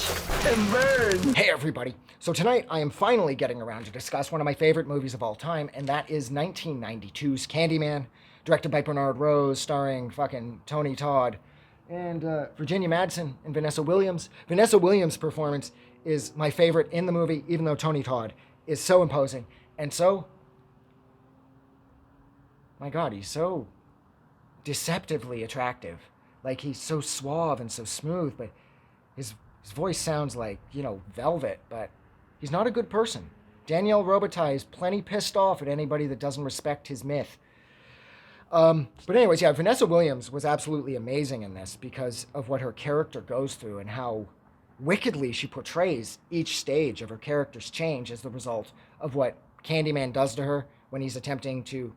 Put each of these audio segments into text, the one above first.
and burn. Hey everybody! So tonight I am finally getting around to discuss one of my favorite movies of all time, and that is 1992's Candyman, directed by Bernard Rose, starring fucking Tony Todd, and Virginia Madsen and Vanessa Williams. Vanessa Williams' performance is my favorite in the movie, even though Tony Todd is so imposing, and so... my god, he's so deceptively attractive. Like, he's so suave and so smooth, but his voice sounds like, velvet, but he's not a good person. Danielle Robitaille is plenty pissed off at anybody that doesn't respect his myth. But anyways, yeah, Vanessa Williams was absolutely amazing in this because of what her character goes through and how wickedly she portrays each stage of her character's change as the result of what Candyman does to her when he's attempting to,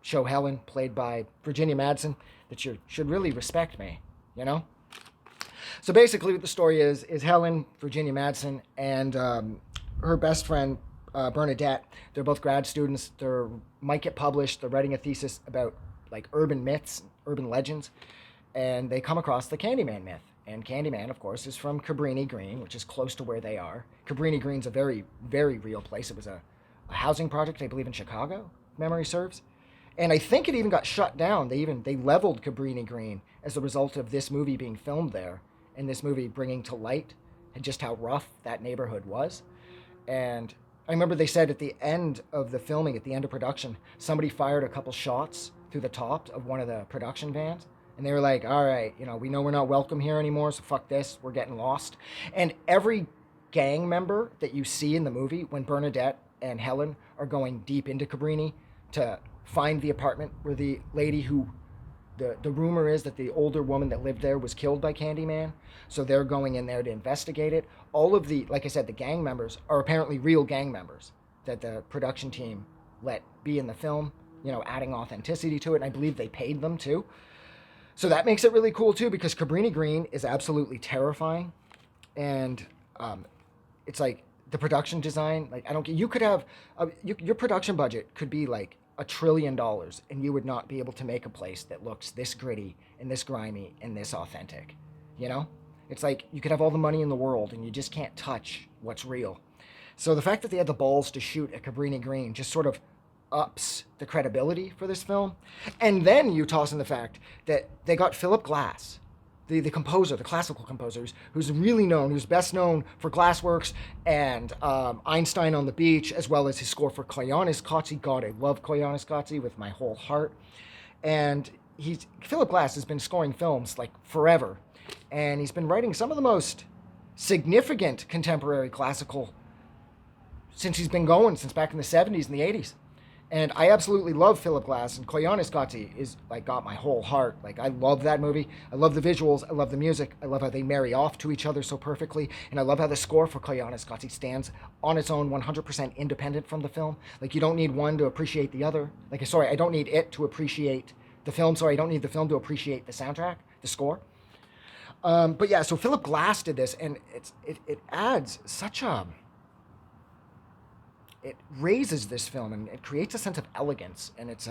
show Helen, played by Virginia Madsen, that you should really respect me, So basically what the story is Helen, Virginia Madsen, and her best friend, Bernadette, they're both grad students. They might get published. They're writing a thesis about like urban myths, urban legends, and they come across the Candyman myth. And Candyman, of course, is from Cabrini Green, which is close to where they are. Cabrini Green's a very, very real place. It was a housing project, I believe, in Chicago, if memory serves. And I think it even got shut down. They leveled Cabrini Green as a result of this movie being filmed there, and this movie bringing to light just how rough that neighborhood was. And I remember they said at the end of the filming, at the end of production, somebody fired a couple shots through the top of one of the production vans. And they were like, all right, we know we're not welcome here anymore, so fuck this, we're getting lost. And every gang member that you see in the movie, when Bernadette and Helen are going deep into Cabrini to find the apartment where the lady who, the rumor is that the older woman that lived there was killed by Candyman, so they're going in there to investigate it. All of the, like I said, the gang members are apparently real gang members that the production team let be in the film, adding authenticity to it, and I believe they paid them too. So that makes it really cool too, because Cabrini Green is absolutely terrifying, and it's like the production design, like you could have, your production budget could be like $1 trillion, and you would not be able to make a place that looks this gritty and this grimy and this authentic. It's like you could have all the money in the world and you just can't touch what's real. So the fact that they had the balls to shoot at Cabrini Green just sort of ups the credibility for this film. And then you toss in the fact that they got Philip Glass, the composer, the classical composer, who's really known, who's best known for Glassworks and Einstein on the Beach, as well as his score for Koyaanisqatsi. God, I love Koyaanisqatsi with my whole heart. And Philip Glass has been scoring films like forever, and he's been writing some of the most significant contemporary classical since he's been going, since back in the 70s and the 80s. And I absolutely love Philip Glass, and Koyaanisqatsi is like got my whole heart. Like, I love that movie. I love the visuals. I love the music. I love how they marry off to each other so perfectly. And I love how the score for Koyaanisqatsi stands on its own, 100% independent from the film. Like, you don't need one to appreciate the other. Like, sorry, I don't need it to appreciate the film. Sorry, I don't need the film to appreciate the soundtrack, the score. But yeah, so Philip Glass did this, and it adds such a... it raises this film, and it creates a sense of elegance, and it's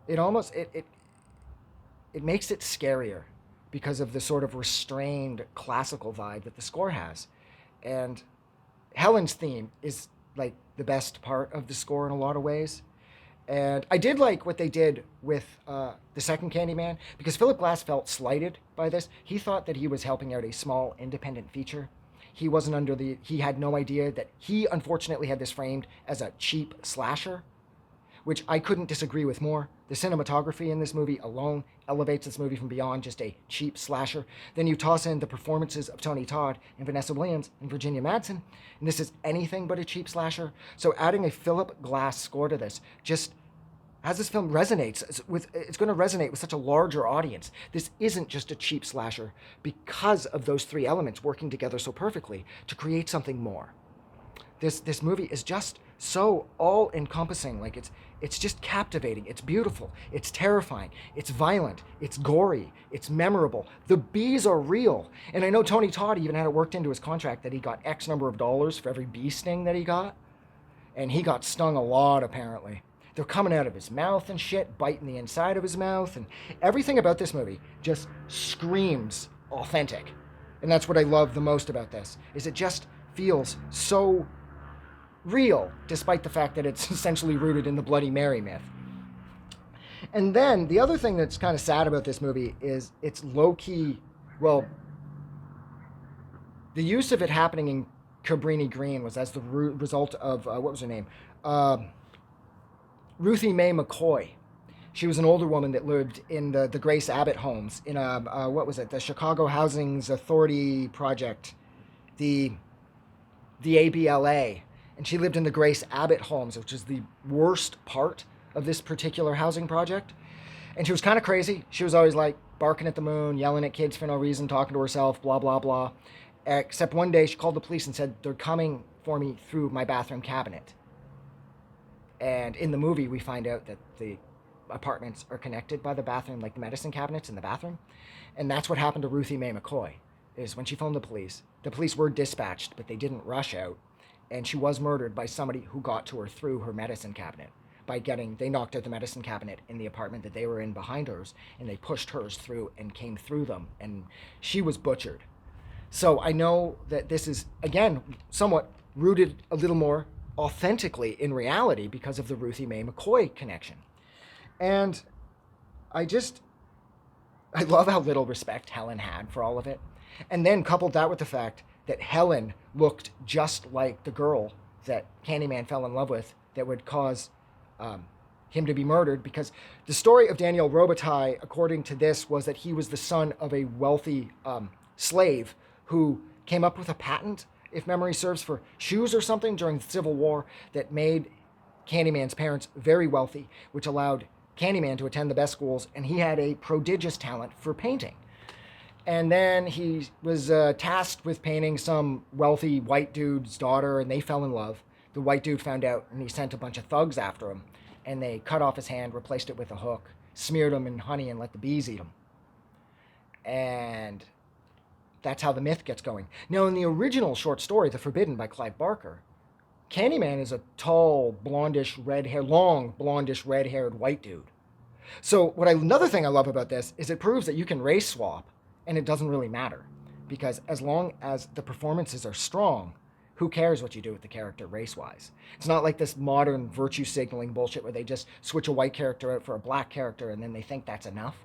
it makes it scarier because of the sort of restrained classical vibe that the score has. And Helen's theme is like the best part of the score in a lot of ways. And I did like what they did with the second Candyman, because Philip Glass felt slighted by this. He thought that he was helping out a small independent feature. He wasn't he had no idea that he unfortunately had this framed as a cheap slasher, which I couldn't disagree with more. The cinematography in this movie alone elevates this movie from beyond just a cheap slasher. Then you toss in the performances of Tony Todd and Vanessa Williams and Virginia Madsen, and this is anything but a cheap slasher. So adding a Philip Glass score to this just, as this film resonates it's going to resonate with such a larger audience. This isn't just a cheap slasher because of those three elements working together so perfectly to create something more. This movie is just so all-encompassing. Like, it's just captivating. It's beautiful. It's terrifying. It's violent. It's gory. It's memorable. The bees are real. And I know Tony Todd even had it worked into his contract that he got X number of dollars for every bee sting that he got. And he got stung a lot, apparently. They're coming out of his mouth and shit, biting the inside of his mouth, and everything about this movie just screams authentic. And that's what I love the most about this, is it just feels so real, despite the fact that it's essentially rooted in the Bloody Mary myth. And then the other thing that's kind of sad about this movie is it's low-key, well, the use of it happening in Cabrini Green was as the result of, what was her name? Ruthie Mae McCoy. She was an older woman that lived in the Grace Abbott homes in what was it? The Chicago Housing Authority project, the ABLA. And she lived in the Grace Abbott homes, which is the worst part of this particular housing project. And she was kind of crazy. She was always like barking at the moon, yelling at kids for no reason, talking to herself, blah, blah, blah. Except one day she called the police and said, they're coming for me through my bathroom cabinet. And in the movie, we find out that the apartments are connected by the bathroom, like the medicine cabinets in the bathroom. And that's what happened to Ruthie Mae McCoy, is when she phoned the police were dispatched, but they didn't rush out. And she was murdered by somebody who got to her through her medicine cabinet. They knocked out the medicine cabinet in the apartment that they were in behind hers, and they pushed hers through and came through them, and she was butchered. So I know that this is, again, somewhat rooted a little more authentically in reality because of the Ruthie Mae McCoy connection. And I love how little respect Helen had for all of it. And then coupled that with the fact that Helen looked just like the girl that Candyman fell in love with that would cause him to be murdered, because the story of Daniel Robitaille, according to this, was that he was the son of a wealthy slave who came up with a patent, if memory serves, for shoes or something during the Civil War that made Candyman's parents very wealthy, which allowed Candyman to attend the best schools, and he had a prodigious talent for painting. And then he was tasked with painting some wealthy white dude's daughter, and they fell in love. The white dude found out, and he sent a bunch of thugs after him, and they cut off his hand, replaced it with a hook, smeared him in honey, and let the bees eat him. And that's how the myth gets going. Now, in the original short story, The Forbidden by Clive Barker, Candyman is a tall, blondish, long, blondish, red-haired white dude. So another thing I love about this is it proves that you can race swap, and it doesn't really matter. Because as long as the performances are strong, who cares what you do with the character race-wise? It's not like this modern virtue signaling bullshit where they just switch a white character out for a black character and then they think that's enough.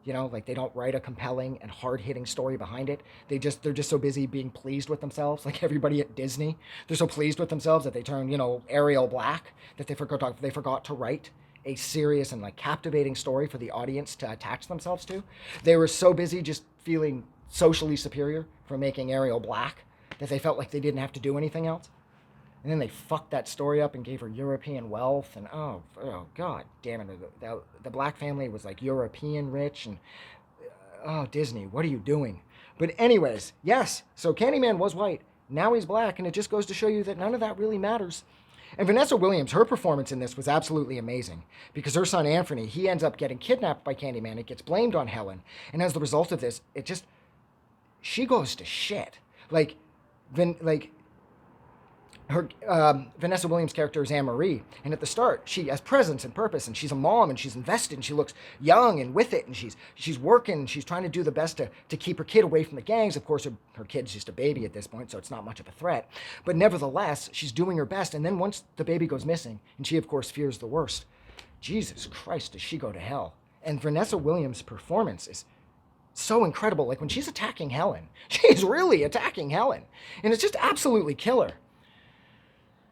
You know, like they don't write a compelling and hard-hitting story behind it. They're just so busy being pleased with themselves, like everybody at Disney. They're so pleased with themselves that they turn, Ariel black, that they forgot to write a serious and captivating story for the audience to attach themselves to. They were so busy just feeling socially superior for making Ariel black that they felt like they didn't have to do anything else. And then they fucked that story up and gave her European wealth. And oh God damn it. The black family was European rich. And oh, Disney, what are you doing? But anyways, yes. So Candyman was white. Now he's black. And it just goes to show you that none of that really matters. And Vanessa Williams, her performance in this was absolutely amazing. Because her son Anthony, he ends up getting kidnapped by Candyman. It gets blamed on Helen. And as the result of this, she goes to shit. Vanessa Williams' character is Anne-Marie, and at the start she has presence and purpose, and she's a mom, and she's invested, and she looks young and with it, and she's working, and she's trying to do the best to keep her kid away from the gangs. Of course, her kid's just a baby at this point, so it's not much of a threat, but nevertheless, she's doing her best. And then once the baby goes missing, and she of course fears the worst, Jesus Christ, does she go to hell. And Vanessa Williams' performance is so incredible. When she's attacking Helen, she's really attacking Helen, and it's just absolutely killer.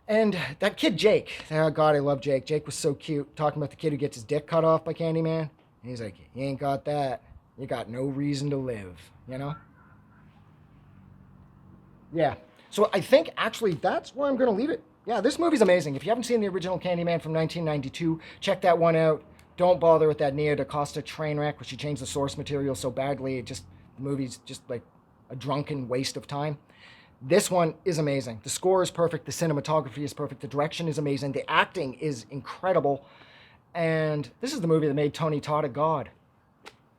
And that kid Jake, oh God, I love Jake. Jake was so cute, talking about the kid who gets his dick cut off by Candyman. And he's like, you ain't got that. You got no reason to live, Yeah, so I think actually that's where I'm going to leave it. Yeah, this movie's amazing. If you haven't seen the original Candyman from 1992, check that one out. Don't bother with that Nia DaCosta train wreck where she changed the source material so badly. The movie's just like a drunken waste of time. This one is amazing. The score is perfect. The cinematography is perfect. The direction is amazing. The acting is incredible. And this is the movie that made Tony Todd a god.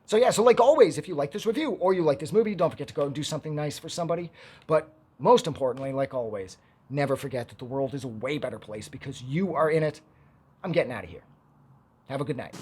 So yeah, so like always, if you like this review or you like this movie, don't forget to go and do something nice for somebody. But most importantly, like always, never forget that the world is a way better place because you are in it. I'm getting out of here. Have a good night.